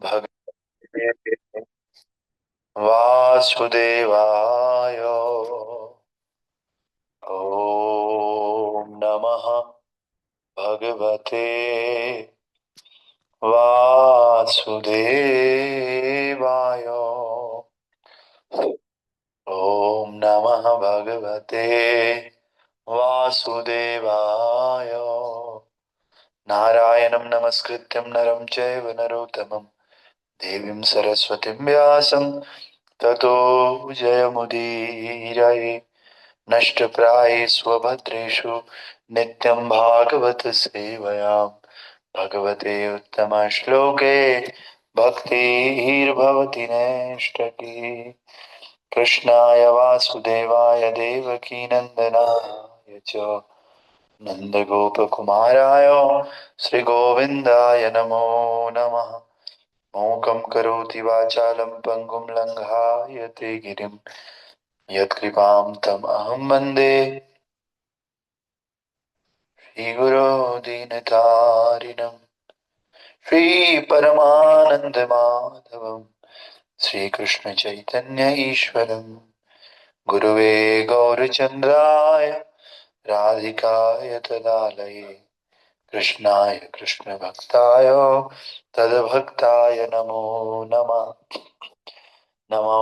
भगवते वासुदेवाय। ओम नमः भगवते वासुदेवाय। ओम नमः भगवते वासुदेवाय। नारायणं नमस्कृत्यं नरं चैव नरोत्तमं देवीं सरस्वतीं व्यासं ततो जयमुदीरये। नष्टप्रायेष्वभद्रेषु नित्यं भागवत सेवयां भगवते उत्तमश्लोके भक्तिर्भवति नैष्ठकी। कृष्णाय वासुदेवाय देवकीनन्दनाय च नन्दगोपकुमाराय श्रीगोविन्दाय नमो नमः। मूकं करोति वाचालं पङ्गुं लङ्घायते गिरिं यत्कृपां तम् अहं वन्दे श्रीगुरो दीनतारिणं। श्रीपरमानन्दमाधवं श्रीकृष्णचैतन्य ईश्वरं गुरुवे गौरचन्द्राय राधिकाय तदालये कृष्णाय कृष्णभक्ताय तद्भक्ताय नमो नमः। नमो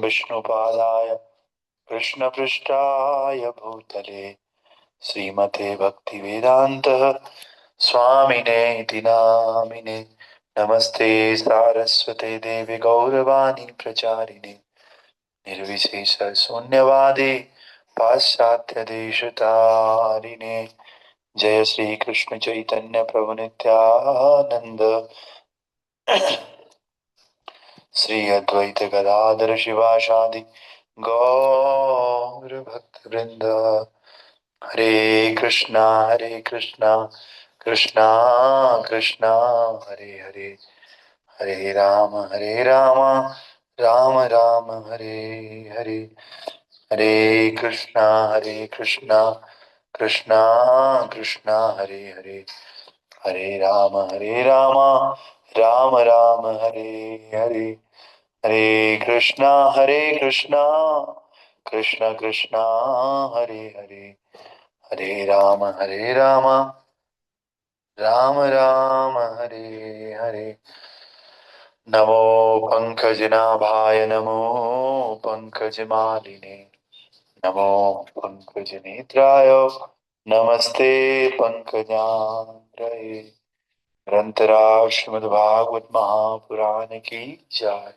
विष्णुपादाय कृष्णपृष्ठाय भूतले श्रीमते भक्तिवेदांत स्वामिने इति नामिने। नमस्ते सारस्वते देवी गौरवाणी प्रचारिणे निर्विशेष शून्यवादी पाश्चात्य देशतारिणे। जय श्री कृष्ण चैतन्य प्रभु नित्यानंद श्री अद्वैत गदाधर शिवासादि गौर भक्त वृंद। हरे कृष्णा कृष्णा कृष्णा हरे हरे, हरे राम राम राम हरे हरे। हरे कृष्णा कृष्णा कृष्णा हरे हरे, हरे राम राम राम हरे हरे। हरे कृष्णा कृष्णा कृष्णा हरे हरे, हरे राम राम राम हरे हरे। नमो पंकजनाभाय नमो पंकजमालिने नमो पंकजनेत्राय नमस्ते पंकजांग्रये। ग्रंथराज श्रीमद्भागवत महापुराण की जय।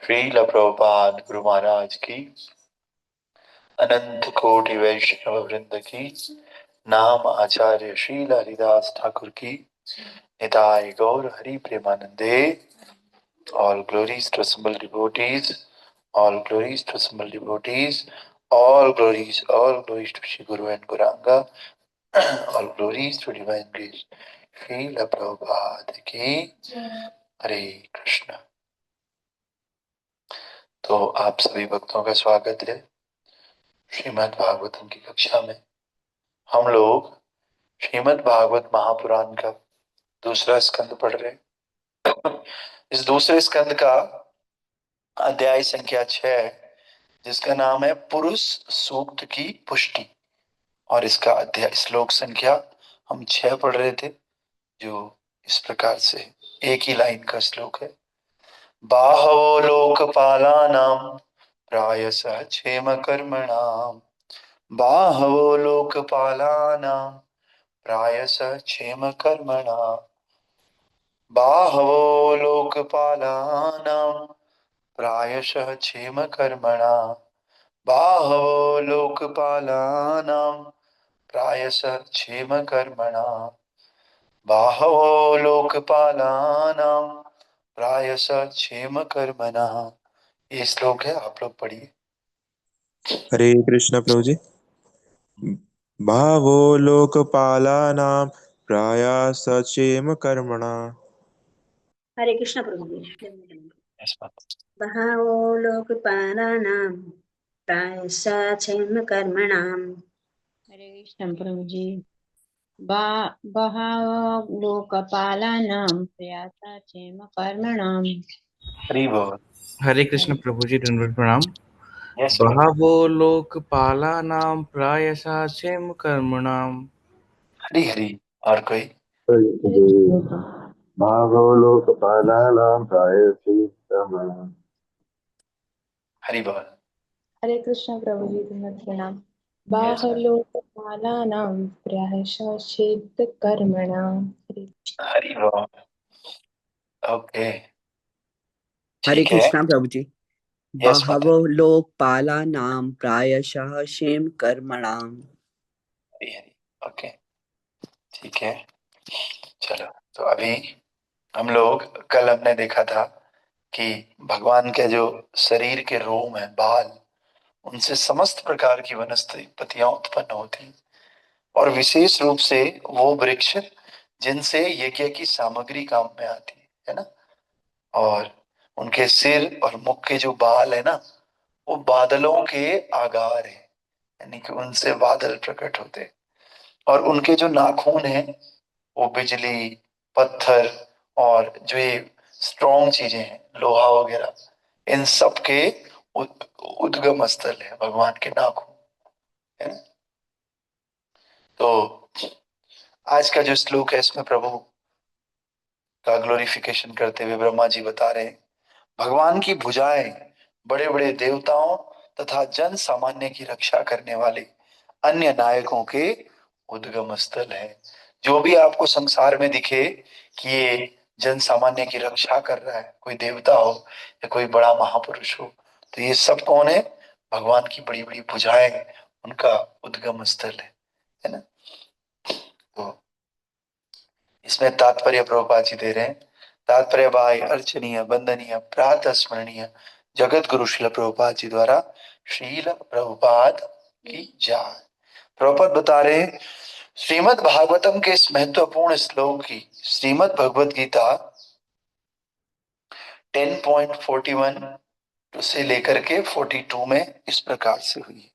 श्रील प्रभुपाद गुरु महाराज की, अनंत कोटि वैष्णव वृंद की, नाम आचार्य श्रील हरिदास ठाकुर की, निताय गौर हरि प्रेमानंदे। All glories to assembled devotees, all glories to assembled devotees, all glories to Shri Guru and Gauranga, all glories to divine grace. Srila Prabhupada की हरे कृष्ण। तो आप सभी भक्तों का स्वागत है श्रीमद् भागवतम की कक्षा में। हम लोग श्रीमद् भागवत महापुराण का दूसरा स्कंद पढ़ रहे हैं। इस दूसरे स्कंद का अध्याय संख्या 6, जिसका नाम है पुरुष सूक्त की पुष्टि, और इसका अध्याय श्लोक संख्या हम 6 पढ़ रहे थे, जो इस प्रकार से एक ही लाइन का श्लोक है। बाहवो लोकपालानां प्रायसः क्षेम कर्मणाम्, बाहवो लोकपालानां प्रायसः क्षेम कर्मणाम्, बाहवो लोकपालानां प्रायशः क्षेम कर्मणाम्, बाहवो लोकपालानां प्रायसः क्षेम कर्मणाम्, बाहवो लोकपालानां प्रायसः क्षेम कर्मणाम्। ये श्लोक है, आप लोग पढ़िए। हरे कृष्ण प्रभु जी। भावो लोकपालानां प्रायासचेम कर्मणा। हरे कृष्ण प्रभु जी। बहवो लोकपालानां प्रायश्च क्षेम कर्मणाम्। हरे कृष्ण प्रभु जी। बहवो लोकपालानां प्रयाता क्षेम कर्मणाम्। हरि बोल। हरे कृष्ण प्रभु जी, दंडवत प्रणाम। यस बहवो लोकपालानां प्रायशः क्षेम कर्मणाम्। हरि हरि। और कोई? भागो लोकपालानां प्रायश्चित्तम्। हरि बोल। हरे कृष्ण प्रभु जी, दंडवत प्रणाम। Yes ma'am. बाहलोकपालानां प्रायश्चित्त कर्मणाम्। हरि बोल। ओके, हरे ठीक है। कृष्णा प्रभु जी। यस माता। बहवो लोकपालानां प्रायशः क्षेम कर्मणाम्। हरि हरि। ओके, ठीक है। चलो, तो अभी हम लोग कल हमने देखा था कि भगवान के जो शरीर के रोम है, बाल, उनसे समस्त प्रकार की वनस्पतियां उत्पन्न होती हैं, और विशेष रूप से वो वृक्ष जिनसे यज्ञ की सामग्री काम में आती है ना। और उनके सिर और मुख के जो बाल है ना, वो बादलों के आगार है, यानी कि उनसे बादल प्रकट होते हैं। और उनके जो नाखून है वो बिजली, पत्थर और जो ये स्ट्रॉन्ग चीजें हैं, लोहा वगैरह, इन सब के उद्गम स्थल है भगवान के नाखून, है ना। तो आज का जो श्लोक है इसमें प्रभु का ग्लोरिफिकेशन करते हुए ब्रह्मा जी बता रहे हैं, भगवान की भुजाएं बड़े बड़े देवताओं तथा जन सामान्य की रक्षा करने वाले अन्य नायकों के उद्गम स्थल है। जो भी आपको संसार में दिखे कि ये जन सामान्य की रक्षा कर रहा है, कोई देवता हो या कोई बड़ा महापुरुष हो, तो ये सब कौन है? भगवान की बड़ी बड़ी भुजाएं, उनका उद्गम स्थल है ना। तो इसमें तात्पर्य प्रभुपाद जी दे रहे हैं, तात्पर्य भाई अर्चनीय वंदनीय प्रातः स्मरणीय जगत गुरु शिल प्रभुपाद जी द्वारा शील प्रभुपाद की जय। प्रभुपाद बता रहे हैं, श्रीमद् भागवतम के इस महत्वपूर्ण श्लोक की श्रीमद् भगवत गीता 10.41 से लेकर के 42 में इस प्रकार से हुई।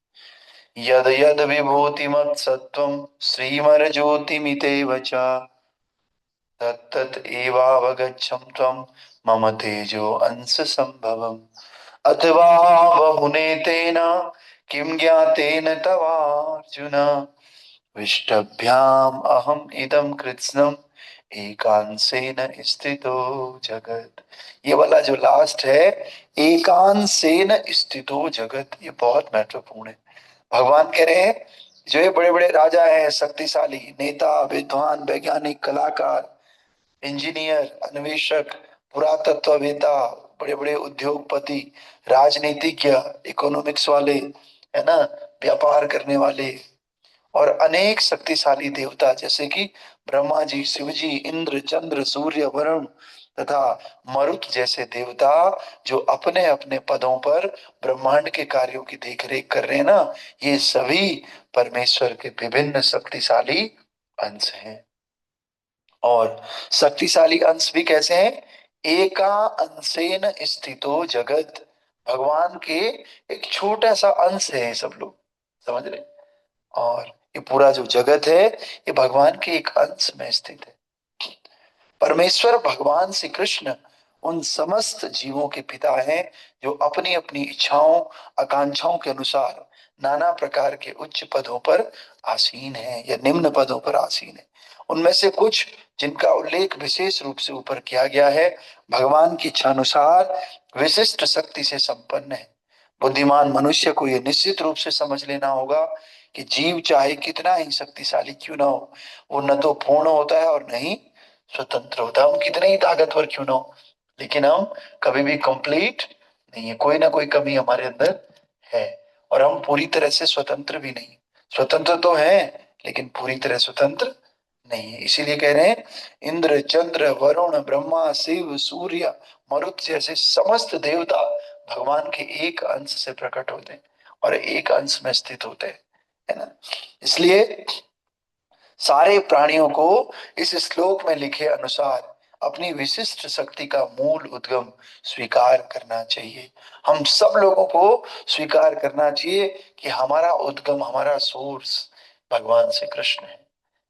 यद यद विभूतिमत् सत्वं श्रीमर ज्योतिमितेव च तत्तत् एवावगच्छं त्वं मम तेजो अंश संभवम् अथवा बहुनेतेन किं ज्ञातेन तवार्जुन विष्टभ्याम् अहम् इदं कृत्स्नम् एकांसेन स्थितो जगत। ये वाला जो लास्ट है, एकांसेन स्थितो जगत, ये बहुत महत्वपूर्ण है। भगवान कह रहे हैं, जो ये बड़े बड़े राजा हैं, शक्तिशाली नेता, विद्वान, वैज्ञानिक, कलाकार, इंजीनियर, अन्वेषक, पुरातत्ववेता, बड़े बड़े उद्योगपति, राजनीतिज्ञ, इकोनॉमिक्स वाले, है ना, व्यापार करने वाले, और अनेक शक्तिशाली देवता जैसे कि ब्रह्मा जी, शिव जी, इंद्र, चंद्र, सूर्य, वरुण तथा मरुत जैसे देवता, जो अपने अपने पदों पर ब्रह्मांड के कार्यों की देखरेख कर रहे हैं ना, ये सभी परमेश्वर के विभिन्न शक्तिशाली अंश हैं। और शक्तिशाली अंश भी कैसे हैं? एका अंशेन स्थितो जगत, भगवान के एक छोटा सा अंश है ये सब लोग, समझ रहे हैं? और ये पूरा जो जगत है ये भगवान के एक अंश में स्थित है। परमेश्वर भगवान श्री कृष्ण उन समस्त जीवों के पिता हैं जो अपनी अपनी इच्छाओं, आकांक्षाओं के अनुसार नाना प्रकार के उच्च पदों पर आसीन हैं या निम्न पदों पर आसीन हैं। उनमें से कुछ जिनका उल्लेख विशेष रूप से ऊपर किया गया है, भगवान की इच्छा अनुसार विशिष्ट शक्ति से संपन्न है। बुद्धिमान मनुष्य को यह निश्चित रूप से समझ लेना होगा कि जीव चाहे कितना ही शक्तिशाली क्यों ना हो, वो न तो पूर्ण होता है और न ही स्वतंत्र होता है। हम कितने ही ताकतवर क्यों ना हो, लेकिन हम कभी भी कंप्लीट नहीं है, कोई ना कोई कमी हमारे अंदर है, और हम पूरी तरह से स्वतंत्र भी नहीं। स्वतंत्र तो है लेकिन पूरी तरह स्वतंत्र नहीं है। इसीलिए कह रहे हैं, इंद्र, चंद्र, वरुण, ब्रह्मा, शिव, सूर्य, मरुत जैसे समस्त देवता भगवान के एक अंश से प्रकट होते हैं और एक अंश में स्थित होते हैं, है ना। इसलिए सारे प्राणियों को इस श्लोक में लिखे अनुसार अपनी विशिष्ट शक्ति का मूल उद्गम स्वीकार करना चाहिए। हम सब लोगों को स्वीकार करना चाहिए कि हमारा उद्गम, हमारा सोर्स भगवान श्री कृष्ण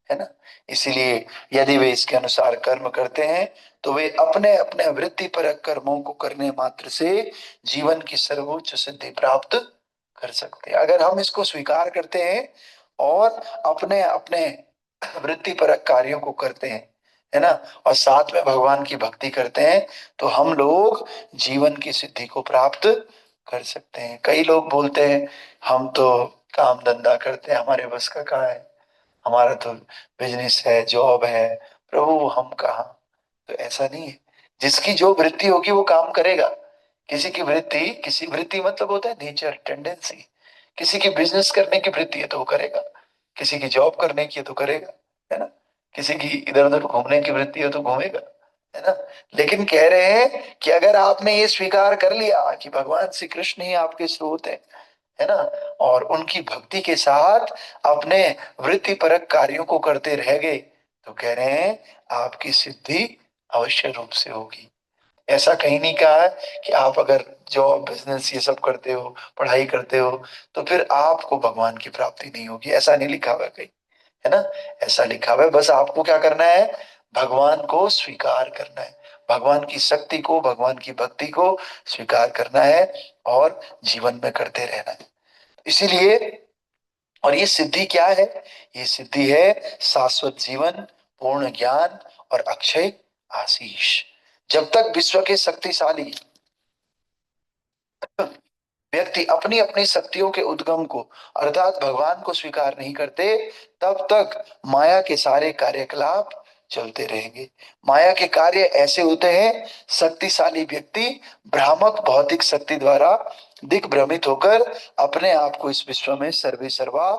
है ना। इसीलिए यदि वे इसके अनुसार कर्म करते हैं तो वे अपने अपने वृत्तिपरक कर्मों को करने मात्र से जीवन की सर्वोच्च सिद्धि प्राप्त कर सकते हैं। अगर हम इसको स्वीकार करते हैं और अपने अपने वृत्तिपरक कार्यों को करते हैं, है ना, और साथ में भगवान की भक्ति करते हैं, तो हम लोग जीवन की सिद्धि को प्राप्त कर सकते हैं। कई लोग बोलते हैं हम तो काम धंधा करते हैं, हमारे बस का कहाँ है, हमारा तो बिजनेस है, जॉब है, प्रभु हम कहाँ। तो ऐसा नहीं है। जिसकी जो वृत्ति होगी वो काम करेगा। किसी वृत्ति मतलब होता है नेचर, टेंडेंसी। किसी की बिजनेस करने की वृत्ति है तो वो करेगा, किसी की जॉब करने की है तो करेगा, है ना। किसी की इधर उधर घूमने की वृत्ति है तो घूमेगा, है ना। लेकिन कह रहे हैं कि अगर आपने ये स्वीकार कर लिया कि भगवान श्री कृष्ण ही आपके स्रोत है ना, और उनकी भक्ति के साथ अपने वृत्तिपरक कार्यों को करते रह गए, तो कह रहे हैं आपकी सिद्धि अवश्य रूप से होगी। ऐसा कहीं नहीं कहा है कि आप अगर जॉब बिजनेस ये सब करते हो, पढ़ाई करते हो, तो फिर आपको भगवान की प्राप्ति नहीं होगी, ऐसा नहीं लिखा हुआ है कहीं, है ना। ऐसा लिखा हुआ है बस आपको क्या करना है, भगवान को स्वीकार करना है, भगवान की शक्ति को, भगवान की भक्ति को स्वीकार करना है और जीवन में करते रहना है। इसीलिए, और ये सिद्धि क्या है, ये सिद्धि है शाश्वत जीवन, पूर्ण ज्ञान और अक्षय आशीष। जब तक विश्व के शक्तिशाली व्यक्ति अपनी अपनी शक्तियों के उद्गम को अर्थात भगवान को स्वीकार नहीं करते, तब तक माया के सारे कार्यकलाप चलते रहेंगे। माया के कार्य ऐसे होते हैं, शक्तिशाली व्यक्ति भ्रामक भौतिक शक्ति द्वारा दिग्भ्रमित होकर अपने आप को इस विश्व में सर्वे सर्वा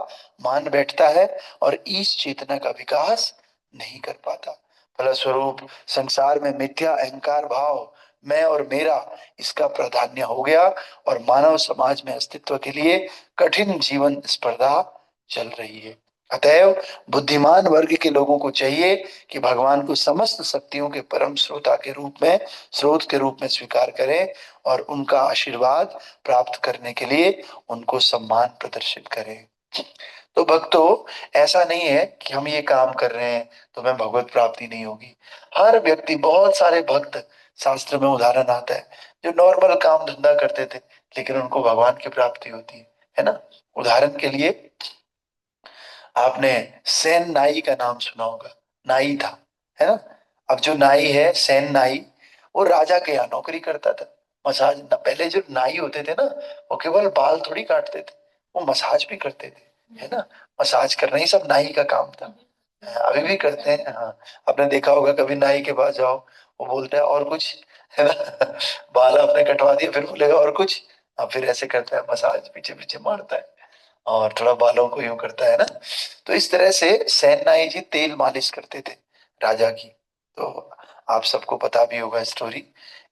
मान बैठता है और ईश चेतना का विकास नहीं कर पाता। फलस्वरूप संसार में मिथ्या अहंकार भाव, मैं और मेरा, इसका प्राधान्य हो गया और मानव समाज में अस्तित्व के लिए कठिन जीवन स्पर्धा चल रही है। अतएव बुद्धिमान वर्ग के लोगों को चाहिए कि भगवान को समस्त शक्तियों के परम स्रोत के रूप में स्वीकार करें और उनका आशीर्वाद प्राप्त करने के लिए उनको सम्मान प्रदर्शित करें। तो भक्तों, ऐसा नहीं है कि हम ये काम कर रहे हैं तो हमें भगवत प्राप्ति नहीं होगी। हर व्यक्ति, बहुत सारे भक्त शास्त्र में उदाहरण आता है जो नॉर्मल काम धंधा करते थे लेकिन उनको भगवान की प्राप्ति होती है ना। उदाहरण के लिए आपने सेन नाई का नाम सुना होगा, नाई था, है ना। अब जो नाई है, सेन नाई, वो राजा के यहाँ नौकरी करता था। मसाज, पहले जो नाई होते थे ना, वो केवल बाल थोड़ी काटते थे, वो मसाज भी करते थे, है ना। मसाज करना ही सब नाई का काम था। अभी भी करते हैं, हाँ। आपने देखा होगा, कभी नाई के पास जाओ, वो बोलता है और कुछ, है ना। बाल आपने कटवा दिए, फिर बोलेगा और कुछ, अब फिर ऐसे करता है, मसाज पीछे पीछे मारता है और थोड़ा बालों को यूं करता है ना। तो इस तरह से सेन नाई जी तेल मालिश करते थे राजा की। तो आप सबको पता भी होगा स्टोरी।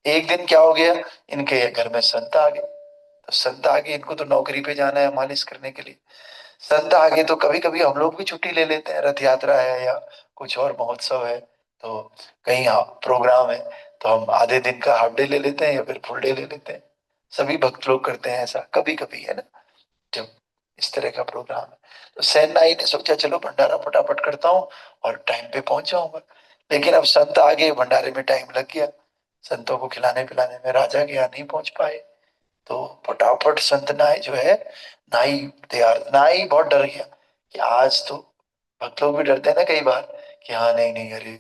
एक दिन क्या हो गया, इनके घर में संत आ गए। तो संत आ गए, इनको तो नौकरी पे जाना है मालिश करने के लिए। संत आ गए तो कभी कभी हम लोग भी छुट्टी ले लेते हैं, रथ यात्रा है या कुछ और महोत्सव है, तो कहीं प्रोग्राम है, तो हम आधे दिन का हाफ डे ले लेते हैं या फिर फुल डे ले लेते हैं। सभी भक्त लोग करते हैं ऐसा कभी कभी, है ना, जब इस तरह का प्रोग्राम है। तो सेन नाई ने सोचा चलो भंडारा फटाफट करता हूँ और टाइम पे पहुंच जाऊंगा। लेकिन अब संत आ गए, भंडारे में टाइम लग गया, संतों को खिलाने पिलाने में राजा के यहाँ नहीं पहुंच पाए। तो फटाफट संत नाई जो है, नाई तैयार, नाई बहुत डर गया कि आज तो, भक्त लोग भी डरते हैं ना कई बार कि हाँ नहीं नहीं, अरे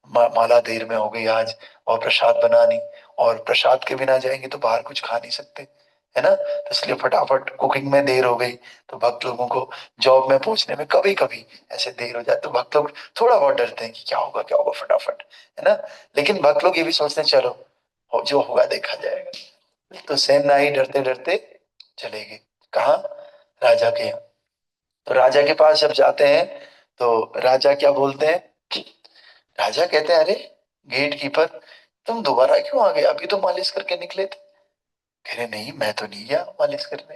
माला देर में हो गई आज, और प्रसाद बना नहीं, और प्रसाद के बिना जाएंगे तो बाहर कुछ खा नहीं सकते, है ना। तो इसलिए फटाफट कुकिंग में देर हो गई, तो भक्त लोगों को जॉब में पहुंचने में कभी कभी ऐसे देर हो जाए तो भक्त लोग थोड़ा बहुत डरते हैं कि क्या होगा क्या होगा, फटाफट, है ना। लेकिन भक्त लोग ये भी सोचते हैं चलो जो होगा देखा जाएगा। तो सेन नाई डरते डरते चले गए, कहाँ, राजा के यहाँ। तो राजा के पास जब जाते हैं तो राजा क्या बोलते हैं, राजा कहते हैं अरे गेट कीपर, तुम दोबारा क्यों आ गए, अभी तो मालिश करके निकले थे। कह रहे नहीं, मैं तो नहीं गया मालिश करने,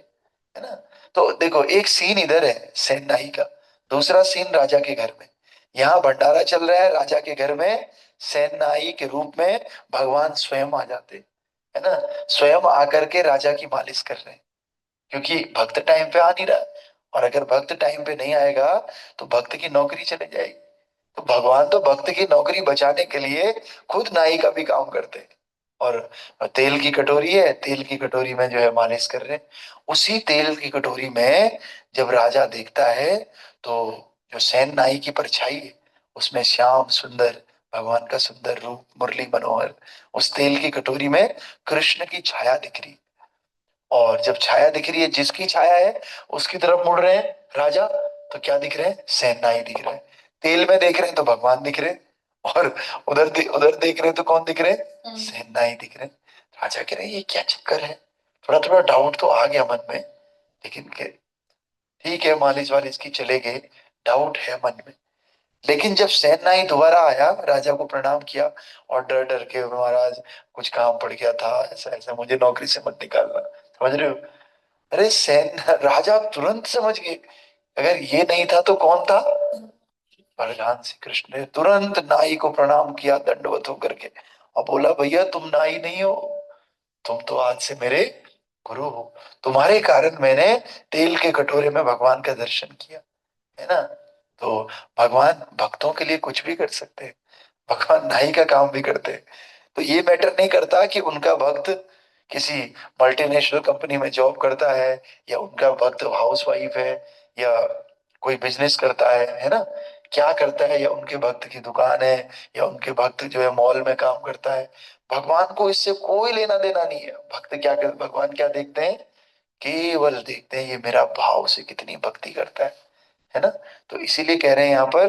है ना। तो देखो, एक सीन इधर है सेन नाई का, दूसरा सीन राजा के घर में। यहाँ भंडारा चल रहा है राजा के घर में, सेन नाई के रूप में भगवान स्वयं आ जाते, है ना। स्वयं आकर के राजा की मालिश कर रहे हैं, क्योंकि भक्त टाइम पे आ नहीं रहा, और अगर भक्त टाइम पे नहीं आएगा तो भक्त की नौकरी चली जाएगी, तो भगवान तो भक्त की नौकरी बचाने के लिए खुद नाई का भी काम करते हैं। और तेल की कटोरी है, तेल की कटोरी में जो है मालिश कर रहे हैं। उसी तेल की कटोरी में जब राजा देखता है तो जो सैन नाई की परछाई है उसमें श्याम सुंदर भगवान का सुंदर रूप मुरली मनोहर, उस तेल की कटोरी में कृष्ण की छाया दिख रही। और जब छाया दिख रही है, जिसकी छाया है उसकी तरफ मुड़ रहे हैं राजा, तो क्या दिख रहे हैं? सेनाई दिख रहे हैं। तेल में देख रहे हैं तो भगवान दिख रहे हैं, और उधर देख रहे हैं तो कौन दिख रहे हैं? सेनाई दिख रहे हैं। राजा कह रहे हैं ये क्या चक्कर है? थोड़ा थोड़ा डाउट तो आ गया मन में, लेकिन ठीक है मालिश वालिश की चले गए, डाउट है मन में। लेकिन जब सेनाई दोबारा आया, राजा को प्रणाम किया और डर डर के, महाराज कुछ काम पड़ गया था, ऐसा ऐसा, मुझे नौकरी से मत निकालना, समझ रहे हो? अरे सेन राजा तुरंत समझ गए, अगर ये नहीं था तो कौन था? वरदान श्री कृष्ण ने तुरंत नाई को प्रणाम किया दंडवत होकर के, और बोला भैया तुम नाई नहीं हो, तुम तो आज से मेरे गुरु हो। तुम्हारे कारण मैंने तेल के कटोरे में भगवान का दर्शन किया, है ना? तो भगवान भक्तों के लिए कुछ भी कर सकते हैं, भगवान नाई का काम भी करते हैं। तो ये मैटर नहीं करता कि उनका भक्त किसी मल्टीनेशनल कंपनी में जॉब करता है, या उनका भक्त हाउस वाइफ है, या कोई बिजनेस करता है ना, क्या करता है, या उनके भक्त की दुकान है, या उनके भक्त जो है मॉल में काम करता है। भगवान को इससे कोई लेना देना नहीं है। भक्त क्या कर, भगवान क्या देखते हैं? केवल देखते हैं ये मेरा भाव से कितनी भक्ति करता है ना? तो इसीलिए कह रहे हैं यहाँ पर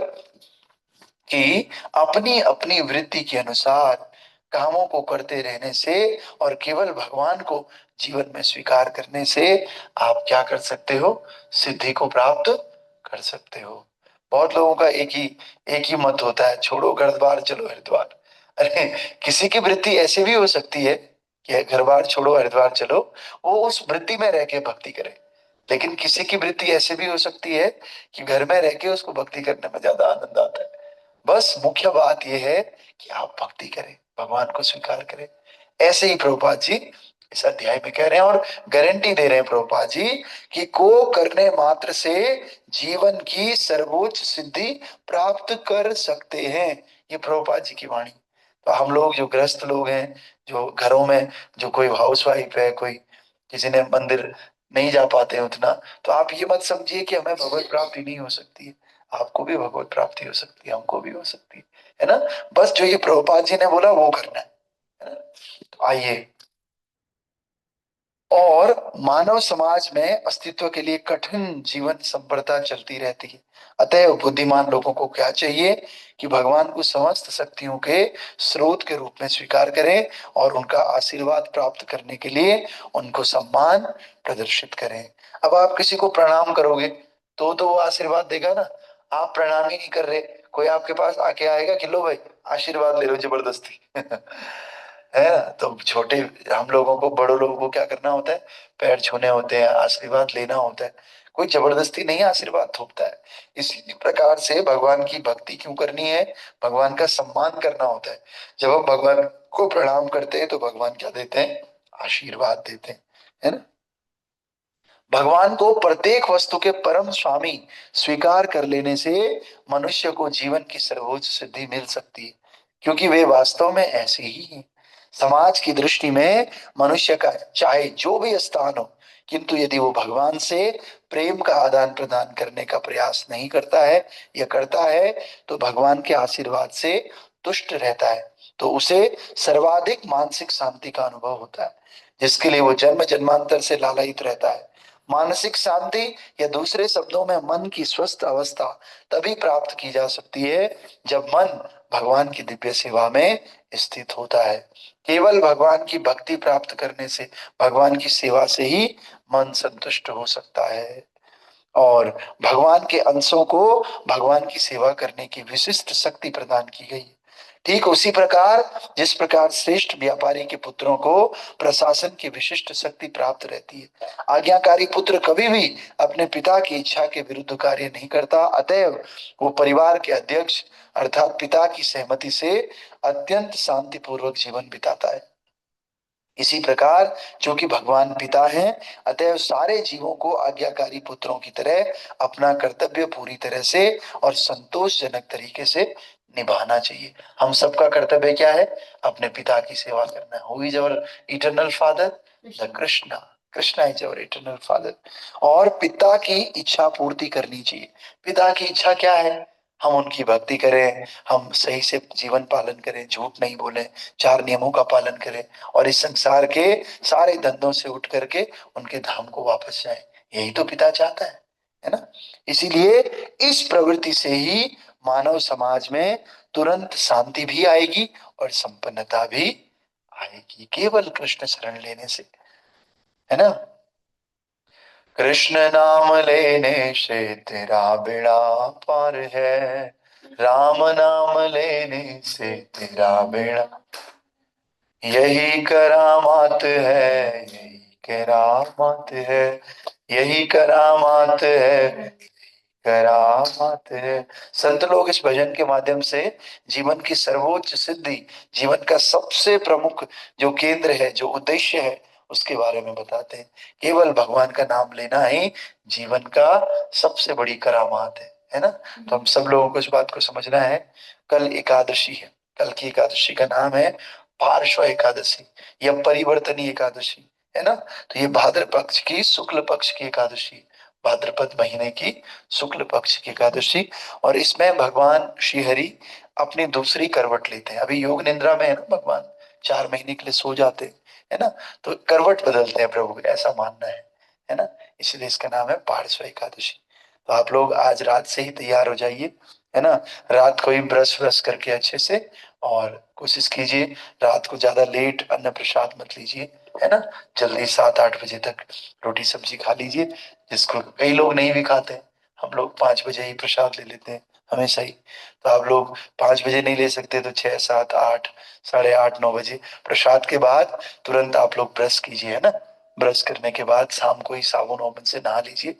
कि अपनी अपनी वृत्ति के अनुसार कामों को करते रहने से और केवल भगवान को जीवन में स्वीकार करने से आप क्या कर सकते हो? सिद्धि को प्राप्त कर सकते हो। बहुत लोगों का एक ही मत होता है, छोड़ो घर द्वार चलो हरिद्वार। अरे किसी की वृत्ति ऐसे भी हो सकती है कि घर बार छोड़ो हरिद्वार चलो, वो उस वृत्ति में रह के भक्ति करे। लेकिन किसी की वृत्ति ऐसे भी हो सकती है कि घर में रह के उसको भक्ति करने में ज्यादा आनंद आता है। बस मुख्य बात यह है कि आप भक्ति करें, भगवान को स्वीकार करें। ऐसे ही प्रभुपाद जी इस अध्याय में कह रहे हैं, और गारंटी दे रहे हैं प्रभुपाद जी कि को करने मात्र से जीवन की सर्वोच्च सिद्धि प्राप्त कर सकते हैं। ये प्रभुपाद जी की वाणी। तो हम लोग जो गृहस्थ लोग हैं, जो घरों में, जो कोई हाउस वाइफ है, कोई किसी ने मंदिर नहीं जा पाते हैं उतना, तो आप ये मत समझिए कि हमें भगवत प्राप्ति नहीं हो सकती है। आपको भी भगवत प्राप्ति हो सकती है, हमको भी हो सकती है ना? बस जो ये प्रभुपाद जी ने बोला वो करना है ना? तो आइए, और मानव समाज में अस्तित्व के लिए कठिन जीवन संप्रदा चलती रहती है। अतः बुद्धिमान लोगों को क्या चाहिए कि भगवान को समस्त शक्तियों के स्रोत के रूप में स्वीकार करें, और उनका आशीर्वाद प्राप्त करने के लिए उनको सम्मान प्रदर्शित करें। अब आप किसी को प्रणाम करोगे तो वो आशीर्वाद देगा ना। आप प्रणाम ही नहीं कर रहे, कोई आपके पास आके आएगा कि लो भाई आशीर्वाद ले लो जबरदस्ती है ना? तो छोटे हम लोगों को, बड़ों लोगों को क्या करना होता है? पैर छूने होते हैं, आशीर्वाद लेना होता है। कोई जबरदस्ती नहीं आशीर्वाद थोपता है। इसी प्रकार से भगवान की भक्ति क्यों करनी है? भगवान का सम्मान करना होता है। जब हम भगवान को प्रणाम करते हैं तो भगवान क्या देते हैं? आशीर्वाद देते हैं, है ना? भगवान को प्रत्येक वस्तु के परम स्वामी स्वीकार कर लेने से मनुष्य को जीवन की सर्वोच्च सिद्धि मिल सकती है, क्योंकि वे वास्तव में ऐसे ही हैं। समाज की दृष्टि में मनुष्य का चाहे जो भी स्थान हो, किंतु यदि वो भगवान से प्रेम का आदान प्रदान करने का प्रयास नहीं करता है या करता है, तो भगवान के आशीर्वाद से तुष्ट रहता है, तो उसे सर्वाधिक मानसिक शांति का अनुभव होता है, जिसके लिए वो जन्म जन्मांतर से लालायित रहता है। मानसिक शांति, या दूसरे शब्दों में मन की स्वस्थ अवस्था, तभी प्राप्त की जा सकती है जब मन भगवान की दिव्य सेवा में स्थित होता है। केवल भगवान की भक्ति प्राप्त करने से, भगवान की सेवा से ही मन संतुष्ट हो सकता है, और भगवान के अंशों को भगवान की सेवा करने की विशिष्ट शक्ति प्रदान की गई है। ठीक उसी प्रकार जिस प्रकार श्रेष्ठ व्यापारी के पुत्रों को प्रशासन की विशिष्ट शक्ति प्राप्त रहती है, आज्ञाकारी पुत्र कभी भी अपने पिता की इच्छा के विरुद्ध कार्य नहीं करता। अतएव वो परिवार के अध्यक्ष अर्थात पिता की सहमति से अत्यंत शांतिपूर्वक जीवन बिताता है। इसी प्रकार जो कि भगवान पिता हैं, अतः सारे जीवों को आज्ञाकारी पुत्रों की तरह अपना कर्तव्य पूरी तरह से और संतोषजनक तरीके से निभाना चाहिए। हम सबका कर्तव्य क्या है? अपने पिता की सेवा करना है। Who is our eternal father? The Krishna. Krishna is our eternal father. और पिता की इच्छा पूर्ति करनी चाहिए। पिता की इच्छा क्या है? हम उनकी भक्ति करें, हम सही से जीवन पालन करें, झूठ नहीं बोलें, 4 नियमों का पालन करें और इस संसार के सारे धंधों से उठ करके उनके धाम को वापस जाए। यही तो पिता चाहता है ना? इसीलिए इस प्रवृत्ति से ही मानव समाज में तुरंत शांति भी आएगी और संपन्नता भी आएगी, केवल कृष्ण शरण लेने से, है ना? कृष्ण नाम लेने से तेरा बेड़ा पार है, राम नाम लेने से तेरा बेड़ा, यही करामात है, यही करामात है, यही करामात है, करामात है। संत लोग इस भजन के माध्यम से जीवन की सर्वोच्च सिद्धि, जीवन का सबसे प्रमुख जो केंद्र है, जो उद्देश्य है, उसके बारे में बताते हैं। केवल भगवान का नाम लेना ही जीवन का सबसे बड़ी करामात है ना? तो हम सब लोगों को इस बात को समझना है। कल एकादशी है, कल की एकादशी का नाम है पार्श्व एकादशी या परिवर्तनीय एकादशी, है ना? तो ये भाद्र पक्ष की शुक्ल पक्ष की एकादशी, भाद्रपद महीने की शुक्ल पक्ष की एकादशी। और इसमें भगवान श्री हरि अपनी दूसरी करवट लेते हैं। अभी योग निद्रा में है ना भगवान, 4 महीने के लिए सो जाते हैं, है ना? तो करवट बदलते हैं प्रभु, ऐसा मानना है ना? इसलिए इसका नाम है पार्श्व एकादशी। तो आप लोग आज रात से ही तैयार हो जाइए, है ना? रात को ही ब्रश व्रश करके अच्छे से, और कोशिश कीजिए रात को ज्यादा लेट अन्न प्रसाद मत लीजिए, है ना? जल्दी 7-8 बजे तक रोटी सब्जी खा लीजिए, जिसको कई लोग नहीं भी खाते। हम लोग 5 बजे ही प्रसाद ले लेते हैं हमेशा ही। तो आप लोग 5 बजे नहीं ले सकते तो 6, 7, 8, 8:30, 9 बजे प्रसाद के बाद तुरंत आप लोग ब्रश कीजिए, है ना? ब्रश करने के बाद शाम को ही साबुन वाबुन से नहा लीजिए।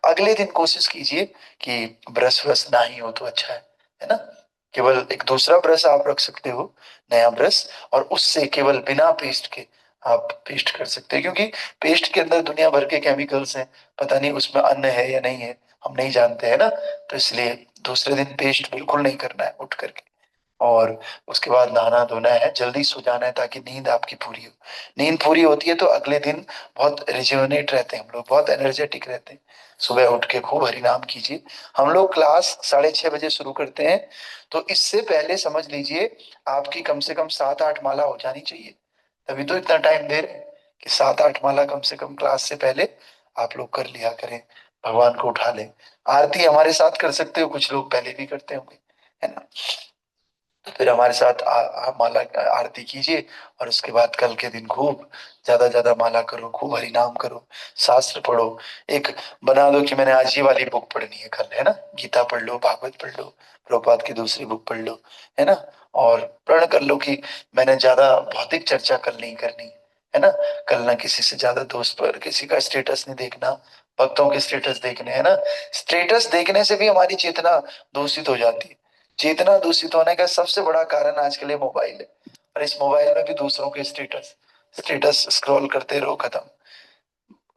अगले दिन कोशिश कीजिए कि ब्रश व्रश ना ही हो तो अच्छा है ना? केवल एक दूसरा ब्रश आप रख सकते हो, नया ब्रश, और उससे केवल बिना पेस्ट के आप पेस्ट कर सकते हैं, क्योंकि पेस्ट के अंदर दुनिया भर के केमिकल्स हैं, पता नहीं उसमें अन्न है या नहीं है, हम नहीं जानते, है ना? तो इसलिए दूसरे दिन पेस्ट बिल्कुल नहीं करना है उठ करके। और उसके बाद नहाना धोना है, जल्दी सो जाना है ताकि नींद आपकी पूरी हो। नींद पूरी होती है तो अगले दिन बहुत रिजुवनेट रहते हैं हम लोग, बहुत एनर्जेटिक रहते हैं। सुबह उठ के खूब हरि नाम कीजिए। हम लोग क्लास 6:30 बजे शुरू करते हैं, तो इससे पहले समझ लीजिए आपकी कम से कम 7-8 माला हो जानी चाहिए। तभी तो इतना टाइम दे रहे हैं कि 7-8 माला कम से कम क्लास से पहले आप लोग कर लिया करें, भगवान को उठा लें। आरती हमारे साथ कर सकते हो, कुछ लोग पहले भी करते होंगे, है ना? तो फिर हमारे साथ माला आरती कीजिए, और उसके बाद कल के दिन खूब ज्यादा ज्यादा माला करो, खूब हरि नाम करो, शास्त्र पढ़ो। एक बना दो कि मैंने आज ये वाली बुक पढ़नी है कल, है ना? गीता पढ़ लो, भागवत पढ़ लो, प्रभुपाद की दूसरी बुक पढ़ लो, है ना? और प्रण कर लो कि मैंने ज्यादा भौतिक चर्चा कल नहीं करनी, है ना? कल ना किसी से ज्यादा दोस्त पर किसी का स्टेटस नहीं देखना, भक्तों के स्टेटस देखने, है ना? स्टेटस देखने से भी हमारी चेतना दूषित हो जाती है। चेतना दूषित होने का सबसे बड़ा कारण आज के लिए मोबाइल है, और इस मोबाइल में भी दूसरों के स्टेटस स्टेटस स्क्रॉल करते रहो, खत्म।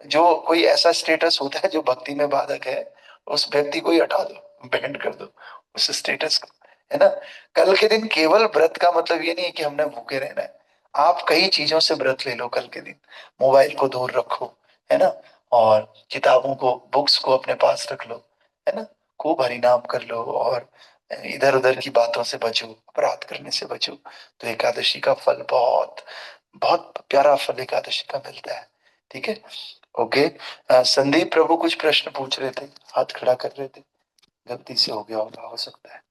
जो कोई ऐसा स्टेटस होता है जो भक्ति में बाधक है, उस व्यक्ति को ही हटा दो, बैंड कर दो उस स्टेटस को, है ना? कल के दिन केवल व्रत का मतलब ये नहीं है कि हमने भूखे रहना है। आप कई चीजों से व्रत ले लो कल के दिन। मोबाइल को दूर रखो, है ना? और किताबों को, बुक्स को अपने पास रख लो, है ना? खूब हरि नाम कर लो, और इधर उधर की बातों से बचो, अपराध करने से बचो। तो एकादशी का फल बहुत बहुत प्यारा फल एकादशी का मिलता है। ठीक है, ओके। संदीप प्रभु कुछ प्रश्न पूछ रहे थे, हाथ खड़ा कर रहे थे, गलती से हो गया होगा, हो सकता है।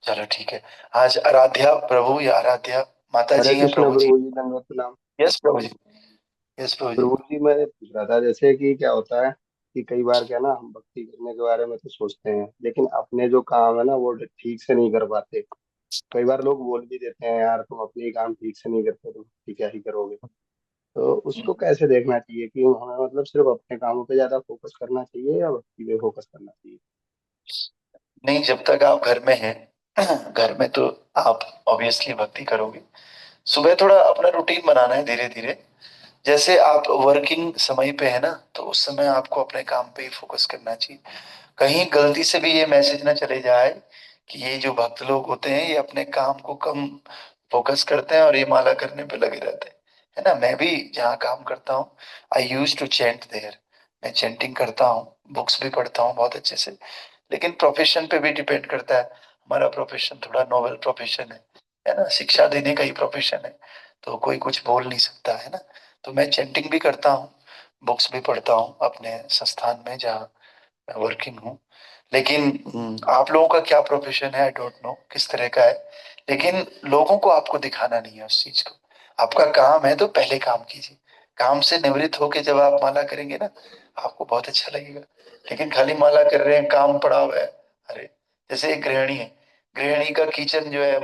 चलो ठीक है। आज आराध्या प्रभु या आराध्या माता हरे जी हैं कृष्ण प्रभु जी? प्रभु जी, दंडवत प्रणाम। यस प्रभु जी, यस प्रभु जी। प्रभु जी, मैं पूछ रहा था जैसे कि क्या होता है कि कई बार क्या ना, हम भक्ति करने के बारे में तो सोचते हैं, लेकिन अपने जो काम है ना वो ठीक से नहीं कर पाते। कई बार लोग बोल भी देते हैं, यार तुम अपने ही काम ठीक से नहीं करते, तुम भक्ति क्या ही करोगे। तो उसको कैसे देखना चाहिए कि हमें मतलब सिर्फ अपने कामों पे ज्यादा फोकस करना चाहिए या भक्ति पे फोकस करना चाहिए? नहीं, जब तक आप घर में हैं घर में तो आप ऑब्वियसली भक्ति करोगे, सुबह थोड़ा अपना रूटीन बनाना है धीरे धीरे। जैसे आप वर्किंग समय पे है ना, तो उस समय आपको अपने काम पे ही फोकस करना चाहिए। कहीं गलती से भी ये मैसेज ना चले जाए कि ये जो भक्त लोग होते हैं ये अपने काम को कम फोकस करते हैं और ये माला करने पे लगे रहते हैं, है ना। मैं भी जहाँ काम करता हूँ, आई यूज टू चेंट देयर, मैं चेंटिंग करता हूँ, बुक्स भी पढ़ता हूँ बहुत अच्छे से। लेकिन प्रोफेशन पे भी डिपेंड करता है। हमारा प्रोफेशन थोड़ा नोबल प्रोफेशन है ना, शिक्षा देने का ही प्रोफेशन है, तो कोई कुछ बोल नहीं सकता, है ना। तो मैं चेंटिंग भी करता हूँ, बुक्स भी पढ़ता हूँ अपने संस्थान में जहाँ मैं वर्किंग हूँ। लेकिन आप लोगों का क्या प्रोफेशन है, आई डोंट नो किस तरह का है। लेकिन लोगों को आपको दिखाना नहीं है उस चीज को। आपका काम है तो पहले काम कीजिए। काम से निवृत्त होके जब आप माला करेंगे ना, आपको बहुत अच्छा लगेगा। लेकिन खाली माला कर रहे हैं, काम पड़ा हुआ है। अरे, जैसे एक गृहिणी है, गृहिणी का किचन जो है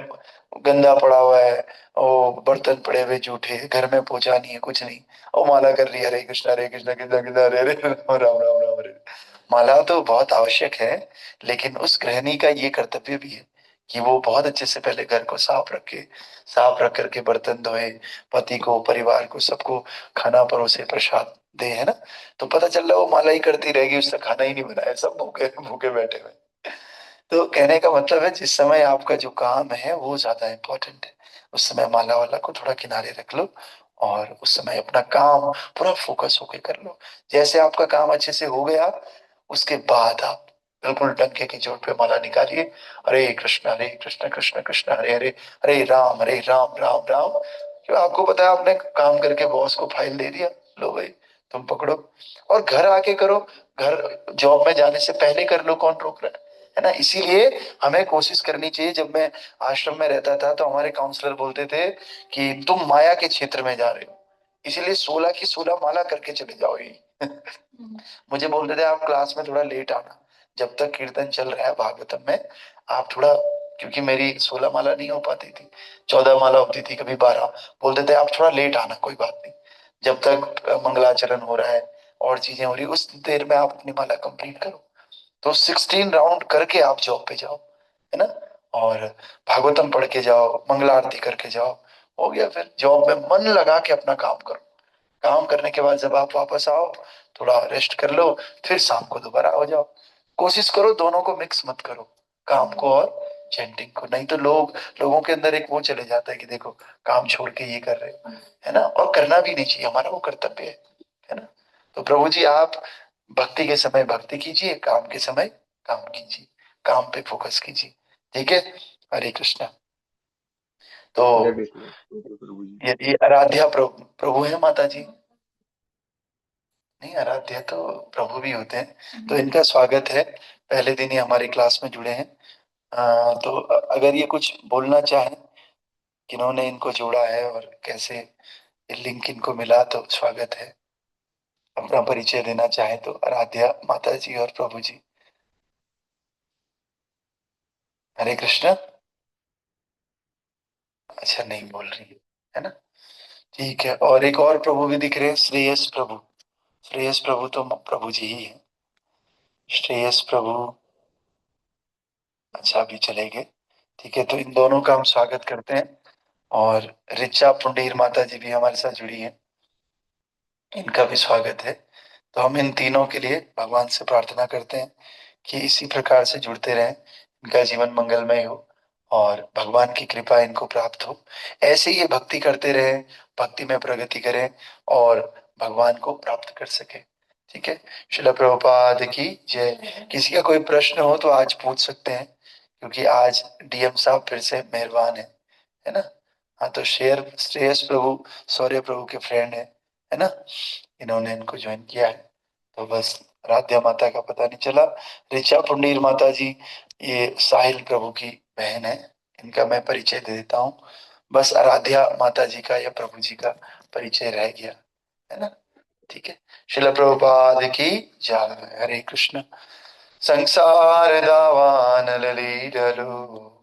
गंदा पड़ा हुआ है, ओ बर्तन पड़े हुए जूठे, घर में पोछा नहीं है, कुछ नहीं, ओ माला कर रही है, हरे कृष्णा हरे कृष्णा कृष्णा कृष्णा हरे हरे राम राम राम राम हरे। माला तो बहुत आवश्यक है, लेकिन उस गृहिणी का ये कर्तव्य भी है कि वो बहुत अच्छे से पहले घर को साफ रखे, साफ रख करके बर्तन धोए, पति को, परिवार को, सबको खाना परोसे, प्रसाद दे, है ना। तो पता चल रहा है वो माला ही करती रहेगी, उसने खाना ही नहीं बनाया, सब भूखे भूखे बैठे हुए। तो कहने का मतलब है जिस समय आपका जो काम है वो ज्यादा इम्पोर्टेंट है, उस समय माला वाला को थोड़ा किनारे रख लो और उस समय अपना काम पूरा फोकस होके कर लो। जैसे आपका काम अच्छे से हो गया, उसके बाद आप बिल्कुल डंके की चोट पे माला निकालिए, हरे कृष्ण कृष्ण कृष्ण हरे हरे, हरे राम राम राम। क्यों, आपको पता है आपने काम करके बॉस को फाइल दे दिया, लो भाई तुम पकड़ो, और घर आके करो। घर जॉब में जाने से पहले कर लो, कौन रोक रहा है ना। इसीलिए हमें कोशिश करनी चाहिए। जब मैं आश्रम में रहता था तो हमारे काउंसलर बोलते थे कि तुम माया के क्षेत्र में जा रहे हो, इसीलिए 16 की 16 माला करके चले जाओ ही। मुझे बोलते थे आप क्लास में थोड़ा लेट आना, जब तक कीर्तन चल रहा है भागवतम में, आप थोड़ा, क्योंकि मेरी 16 माला नहीं हो पाती थी, 14 माला होती थी, कभी 12। बोलते थे आप थोड़ा लेट आना, कोई बात नहीं, जब तक मंगलाचरण हो रहा है और चीजें हो रही है, उस देर में आप अपनी माला कंप्लीट करो। तो 16 राउंड करके आप जॉब पे जाओ, है ना। और भागवतम पढ़ के जाओ, मंगला आरती करके जाओ, हो गया। फिर जॉब में मन लगा के अपना काम करो। काम करने के बाद जब आप वापस आओ, थोड़ा रेस्ट कर लो, फिर शाम को दोबारा हो जाओ। कोशिश करो दोनों को मिक्स मत करो, काम को और चैंटिंग को, नहीं तो लोगों के अंदर एक वो चले जाता है कि देखो काम छोड़ के ये कर रहे हो, है ना। और करना भी नहीं चाहिए, हमारा वो कर्तव्य है ना। तो प्रभु जी आप भक्ति के समय भक्ति कीजिए, काम के समय काम कीजिए, काम पे फोकस कीजिए, ठीक है। हरे कृष्णा। तो हरे कृष्ण, ठीक है प्रभु जी। ये आराध्या प्रभु प्रभु है माता जी, नहीं आराध्या तो प्रभु भी होते हैं, तो इनका स्वागत है। पहले दिन ही हमारी क्लास में जुड़े हैं। तो अगर ये कुछ बोलना चाहें, किन्होंने इनको जोड़ा है और कैसे ये लिंक इनको मिला, तो स्वागत है। अपना परिचय देना चाहे तो आराध्या माता जी और प्रभु जी। हरे कृष्ण। अच्छा, नहीं बोल रही है ना, ठीक है। और एक और प्रभु भी दिख रहे हैं, श्रेयस प्रभु। श्रेयस प्रभु तो प्रभु जी ही है, श्रेयस प्रभु। अच्छा, अभी चले गए, ठीक है। तो इन दोनों का हम स्वागत करते हैं। और ऋचा पुंडीर माता जी भी हमारे साथ जुड़ी हैं, इनका भी स्वागत है। तो हम इन तीनों के लिए भगवान से प्रार्थना करते हैं कि इसी प्रकार से जुड़ते रहें, इनका जीवन मंगलमय हो और भगवान की कृपा इनको प्राप्त हो। ऐसे ही ये भक्ति करते रहें, भक्ति में प्रगति करें और भगवान को प्राप्त कर सके, ठीक है। शिला प्रभुपाद की जय। किसी का कोई प्रश्न हो तो आज पूछ सकते हैं, क्योंकि आज डीएम साहब फिर से मेहरबान है ना। हाँ, तो श्रेयस प्रभु सौर्य प्रभु के फ्रेंड है ना, इन्होंने इनको ज्वाइन किया है। तो बस राध्या माता का पता नहीं चला। ऋचा पुंडीर माता जी ये साहिल प्रभु की बहन है, इनका मैं परिचय दे देता हूँ। बस आराध्या माता जी का या प्रभु जी का परिचय रह गया, है ना, ठीक है। शिल प्रभुपाद की जय। हरे कृष्ण। संसार दावान ललीडलो